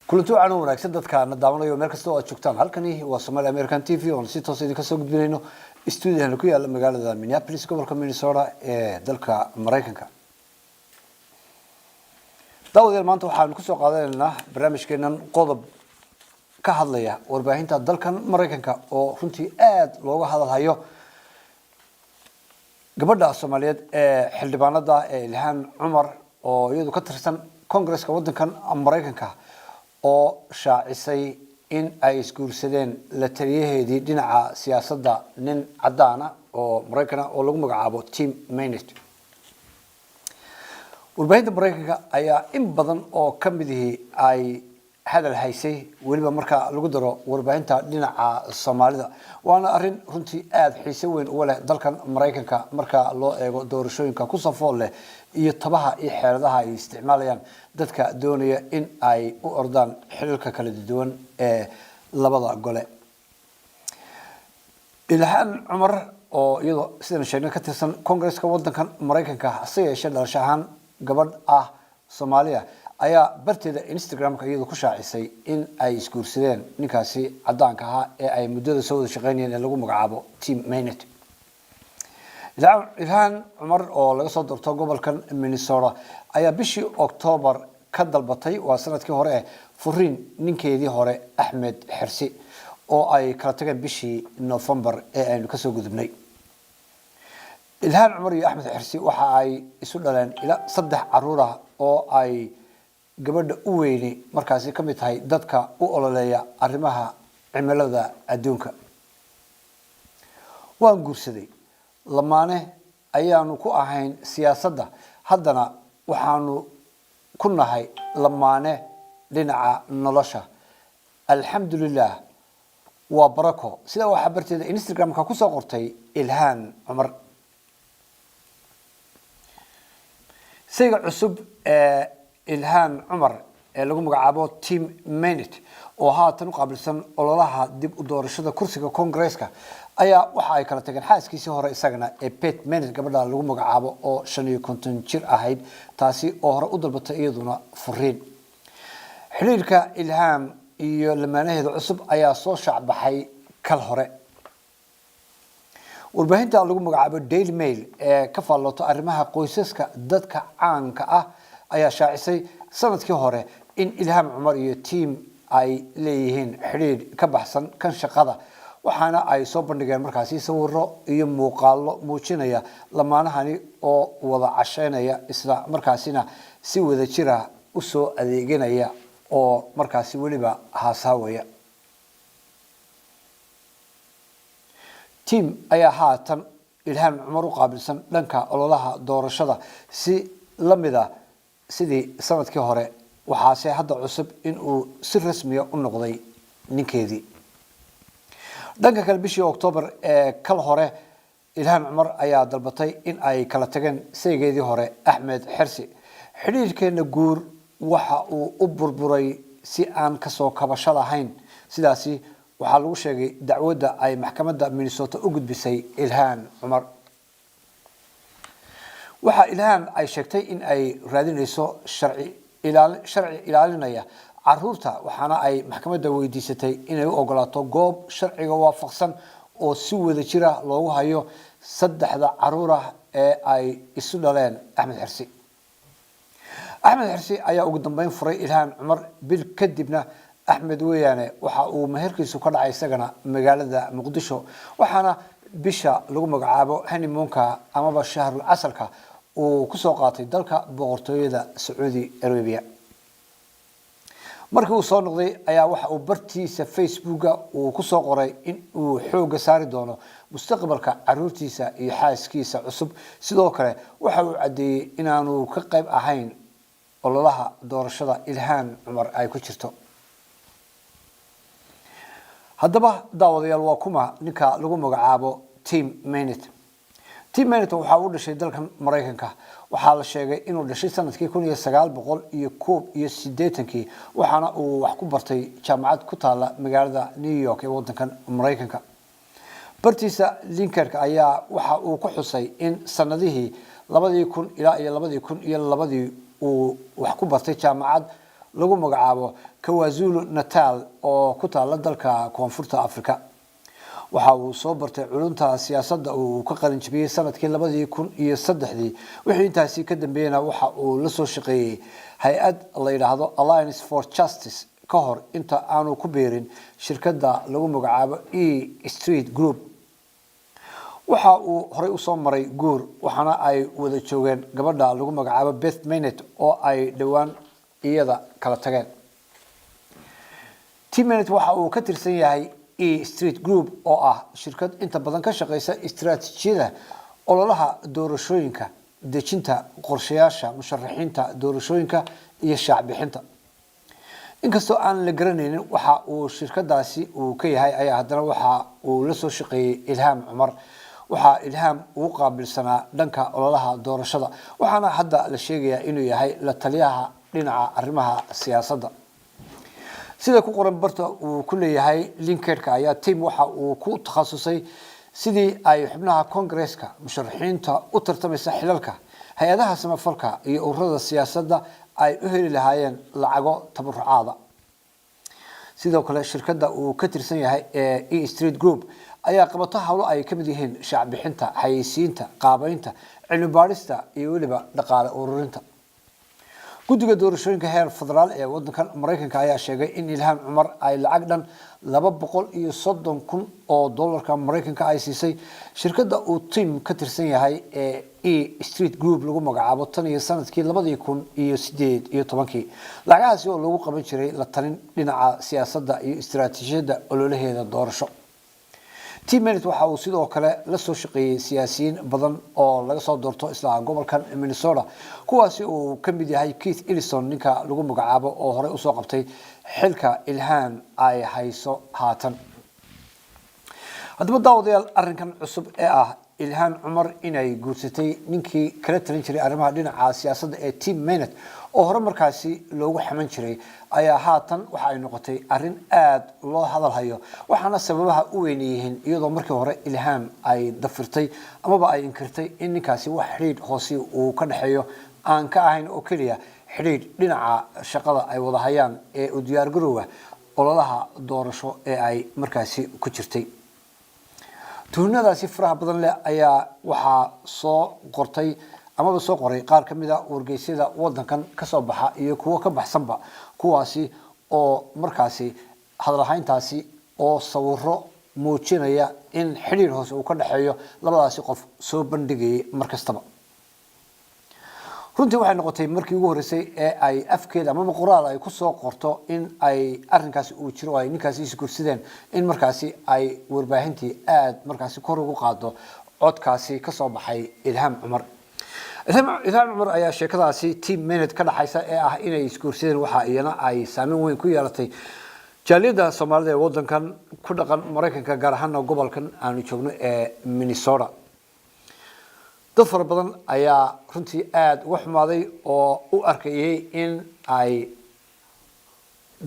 kulanti wacan wanaagsan dadka daawanayo meel kasta oo aad joogtaan halkani waa Somali American TV oo si toos ah idinka soo gudbinayno studio-da ku yaala magaalada Minneapolis gobolka Minnesota ee dalka Mareykanka. Daawadayaal maanta waxaan ku soo qaadanaynaa barnaamijkeenan qodob ka hadlaya warbaahinta dalkan Mareykanka oo runtii aad looga hadalhayo gabadha Soomaaliyeed ee xildhibaanada Ilhaan Cumar oo iyadu ka tirsan Congress-ka wadankan Mareykanka oo shaacisay in ay isguursadeen la taliyaheedii dhinaca siyaasadda nin cadaana oo Mareykan oo lagu magacaabo Tim Maynard. warbaahinta Mareykanka ayaa in badan oo kamidii ay hadal haysay waliba marka lagu daro warbaahinta dhinaca Soomaalida waana arin runtii aad xiiso weyn u leh dalkan Mareykanka marka loo eego doorashooyinka ku safool leh iyo tabaha iyo xeeladaha ay isticmaalayaan dadka doonaya in ay u ordaan xilalka kala duwan ee labada gole. Ilhaan Cumar oo iyadoo sidaan sheegnay ka tirsan Congress-ka wadankan Mareykanka si ay dhalashahan gabadh ah Soomaaliya ayaa barteeda Instagram-ka iyadoo ku shaacisay in ay isguursadeen ninkaasi cadaanka ah ee ay muddada soo wada shaqeynayeen ee lagu magacaabo Tim Maynard. Ilhaan Cumar oo laga soo doorto gobolkan Minnesota ayaa bishii October ka dalbatay waa sanadkii hore furiin ninkeedii hore Ahmed Xirsi oo ay kala tageen bishii November ee aynu ka soo gudubnay. Ilhaan Cumar iyo Ahmed Xirsi waxa ay isu dhaleen ila 3 caruur ah oo ay gabadha u weyni markaasi ka mid tahay dadka u ololeeya arrimaha cimilada adduunka. waan guursaday lamaane ayaanu ku ahayn siyaasadda haddana waxaanu ku nahay lamaane dhinaca nolosha alxamdulillah waa barako sida waxa barteeda Instagram-ka ku soo qortay Ilhaan Cumar. sayga cusub Ilhaan Cumar ee lagu magacaabo Tim Maynard oo haatan u qaabilsan ololaha dib u doorashada kursiga Congress-ka ayaa waxa ay kala tageen xaaskiisii hore isagana ee Pete Maynard gabadha lagu magacaabo oo 55 jir ahayd taasi oo hore u dalbatay iyaduna furiin. xiriirka Ilhaan iyo lamaanaheeda cusub ayaa soo shacbaxay kal hore. warbaahinta lagu magacaabo Daily Mail ee ka faallooto arrimaha qoysaska dadka caanka ah ayaa shaacisay sanadkii hore in Ilhaan Cumar iyo Tim ay leeyihiin xiriir ka baxsan kan shaqada waxaana ay soo bandhigeen markaasi sawirro iyo muuqaallo muujinaya lamaanahani oo wada casheynaya isla markaasina si wada jir ah u soo adeeganaya oo markaasi waliba haasaawaya. Tim ayaa haatan Ilhaan Cumar u qaabilsan dhanka ololaha doorashada si lamida sidii sanadkii hore waxaase hadda cusub in uu si rasmi ah u noqday ninkeedii. dhanka kale bishii October ee kal hore Ilhaan Cumar ayaa dalbatay in ay kala tageen saygeedii hore Ahmed Xirsi. xiriirkeena guur waxa uu u burburay si aan ka soo kabasho lahayn sidaasi waxaa lagu sheegay dacwadda ay maxkamadda Minnesota u gudbisay Ilhaan Cumar. waxa Ilhaan ay sheegtay in ay raadinayso sharci ilaalinaya caruurta waxaana ay maxkamadda weydiisatay inay u ogolaato goob sharciga waafaqsan oo si wada jir ah loogu hayo 3 caruur ah ee ay isu dhaleen Ahmed Xirsi. Ahmed Xirsi ayaa ugu dambeyn furay Ilhaan Cumar bil kadibna Ahmed weeyane waxa uu meherkiisu ka dhacay isagana magaalada Muqdisho waxaana bisha lagu magacaabo honeymoon-ka amaba shahrul asalka uu ku soo qaatay dalka boqortooyada Saudi Arabia. markii uu soo noqday ayaa waxa uu bartiisa Facebook-ga uu ku soo qoray in uu xoog saari doono mustaqbalka caruurtiisa iyo xaaskiisa cusub sidoo kale waxa uu cadeeyay inaanu ka qayb ahayn ololaha doorashada Ilhaan Cumar ay ku jirto. haddaba daawadayaal waa kuma ninka lagu magacaabo Tim Maynard. Tim Maynard waxa uu dhashay dalkan Mareykanka waxaa la sheegay inuu dhashay sanadkii 1981 waxaana uu wax ku bartay jaamacad ku taala magaalada New York ee wadankan Mareykanka. bartiisa LinkedIn ayaa waxa uu ku xusay in sanadihii 2000 ilaa 2002 uu wax ku bartay jaamacad lagu magacaabo KwaZulu Natal oo ku taala dalka Koonfurta Afrika. waxa uu soo bartay culunta siyaasadda oo ka qalin jabiyay sanadkii 2003 wixii intaasi ka dambeeyana waxa uu la soo shaqeeyay hay'ad la yiraahdo Alliance for Justice ka hor inta aanu ku beerin shirkadda lagu magacaabo E Street Group. waxa uu horey u soo maray guur waxaana ay wada joogeen gabadha lagu magacaabo Beth Manet oo ay dhawaan iyada kala tageen. Tim Manet waxa uu ka tirsan yahay E Street Group oo ah shirkad inta badan ka shaqeysa istiraatiijiyada ololaha doorashooyinka, dejinta qorshayaasha musharaxiinta doorashooyinka iyo shacab bixinta. inkastoo aan la garanaynin waxa uu shirkadaasi uu ka yahay ayaa haddana waxa uu la soo shaqeeyay Ilham Cumar. waxa Ilham uu qaabilsanaa dhanka ololaha doorashada waxaana hadda la sheegayaa inuu yahay la taliyaha dhinaca arrimaha siyaasadda. sida ku qoran barta uu ku leeyahay LinkedIn ayaa Tim waxa uu ku takhasusay sidii ay xubnaha Congress-ka musharaxiinta u tartamaysa xilalka hay'adaha samafalka iyo ururada siyaasadda ay u heli lahaayeen lacago tabarucaada. sidoo kale shirkadda uu ka tirsan yahay ee E Street Group ayaa qabata hawlo ay ka mid yihiin shacab bixinta, xayeysiinta, qaabaynta, cilmi baarista iyo waliba dhaqaale ururinta. guddiga doorashooyinka heer federaal ee wadankan Mareykanka ayaa sheegay in Ilham Cumar ay lacag dhan 230,000 oo dollarka Mareykanka ay siisay shirkadda uu Tim ka tirsan yahay ee E Street Group lagu magacaabo tan iyo sanadkii 2018. lacagahaasi oo lagu qaban jiray la talin dhinaca siyaasadda iyo istiraatiijiyadda ololaheeda doorasho. Tim Manet waxa uu sidoo kale la soo shaqeeyay siyaasiyiin badan oo laga soo doorto isla gobolkan Minnesota kuwaasi oo ka mid yahay Keith Ellison ninka lagu magacaabo oo hore u soo qabtay xilka Ilham ay hayso haatan. haddaba daawadayaal arrinkan cusub ee ah Ilham Cumar inay guursatay ninkii kala talin jiray arrimaha dhinaca siyaasadda ee Tim Manet oo hore markaasi loogu xaman jiray ayaa haatan waxa ay noqotay arrin aad loo hadal hayo waxaana sababaha u weyn yihiin iyadoo markii hore Ilham ay dafirtay amaba ay inkirtay in ninkaasi wax xiriir hoose uu ka dhaxeeyo aan ka ahayn oo kaliya xiriir dhinaca shaqada ay wada hayaan ee u diyaar garowga ololaha doorasho ee ay markaasi ku jirtay. tuunadaasi faraha badan leh ayaa waxa soo qortay amaba soo qoray qaar ka mid ah wargeysyada wadankan ka soo baxa iyo kuwa ka baxsanba kuwaasi oo markaasi hadalhayntaasi oo sawiro muujinaya in xiriir hoose uu ka dhaxeeyo labadaasi qof soo bandhigay markastaba. runtii waxay noqotay markii ugu horeysay ee ay afkeeda ama qoraal ay ku soo qorto in ay arrinkaasi uu jiro ay ninkaasi iskursideen in markaasi ay warbaahintii aad markaasi kor ugu qaado codkaasi ka soo baxay Ilham Cumar. Ilham Cumar ayaa sheekadaasi Tim Manet ka dhaxaysa ee ah inay iskursideen waxa iyana ay saameyn weyn ku yeelatay jaaliyadda Soomaalida ee wadankan ku dhaqan Mareykanka gaar ahaan gobolkan aanu joogno ee Minnesota. dad fara badan ayaa runtii aad uga xumaaday oo u arkayay in ay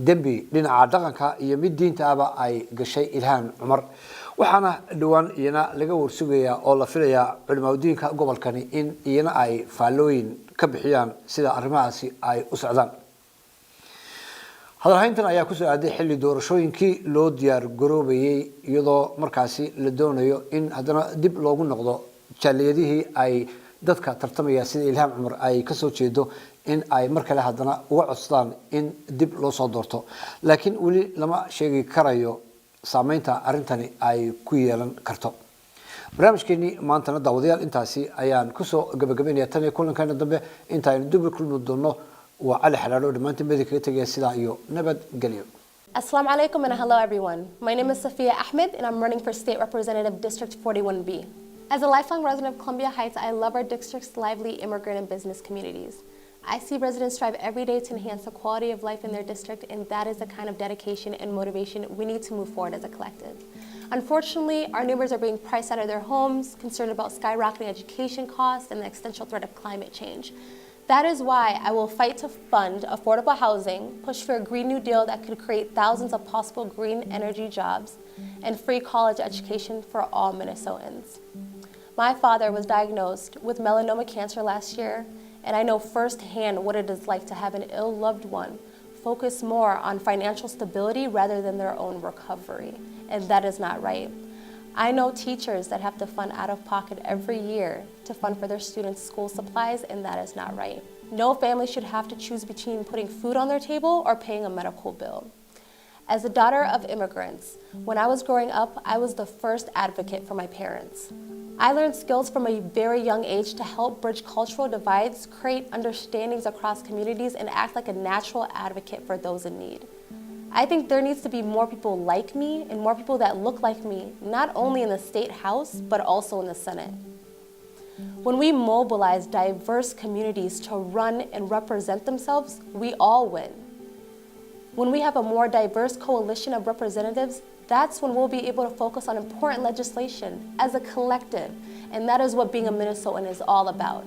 dambi dhinaca dhaqanka iyo mid diinta aba ay gashay Ilham Cumar waxaana dhawaan iyana laga warsugayaa oo la filayaa culimadiinka gobolkani in iyana ay faalooyin ka bixiyaan sida arrimahaasi ay u socdaan. hadalhayntan ayaa ku soo aaday xilli doorashooyinkii loo diyaar garoobayay iyadoo markaasi la doonayo in haddana dib loogu noqdo jaaliyadihii ay dadka tartamaya sida Ilham Cumar ay ka soo jeedo in ay mar kale haddana uga codsadaan in dib loo soo doorto laakiin wali lama sheegi karayo saameynta arrintani ay ku yeelan karto. barnaamijkeeni maanta daawadayaal intaasi ayaan ku soo gabagabeynaya tan iyo kulankeena dambe inta aynu dib u kulmi doono waa Ali Xalaalo dhamaantiin meedii kaga tagay sida iyo nabad galiyo. Assalamu alaikum and hello everyone. My name is Safia Ahmed and I'm running for State Representative District 41B. As a lifelong resident of Columbia Heights, I love our district's lively immigrant and business communities. I see residents strive every day to enhance the quality of life in their district, and that is the kind of dedication and motivation we need to move forward as a collective. Unfortunately, our neighbors are being priced out of their homes, concerned about skyrocketing education costs and the existential threat of climate change. That is why I will fight to fund affordable housing, push for a Green New Deal that could create thousands of possible green energy jobs, and free college education for all Minnesotans. My father was diagnosed with melanoma cancer last year, and I know firsthand what it is like to have an ill loved one focus more on financial stability rather than their own recovery, and that is not right. I know teachers that have to fund out of pocket every year to fund for their students' school supplies, and that is not right. No family should have to choose between putting food on their table or paying a medical bill. As a daughter of immigrants, when I was growing up, I was the first advocate for my parents. I learned skills from a very young age to help bridge cultural divides, create understandings across communities, and act like a natural advocate for those in need. I think there needs to be more people like me and more people that look like me, not only in the State House, but also in the Senate. When we mobilize diverse communities to run and represent themselves, we all win. When we have a more diverse coalition of representatives, that's when we'll be able to focus on important legislation as a collective, and that is what being a Minnesotan is all about.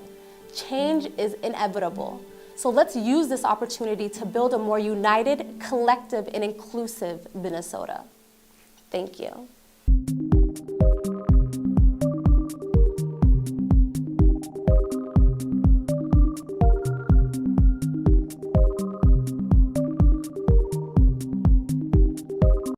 Change is inevitable, so let's use this opportunity to build a more united, collective, and inclusive Minnesota. Thank you.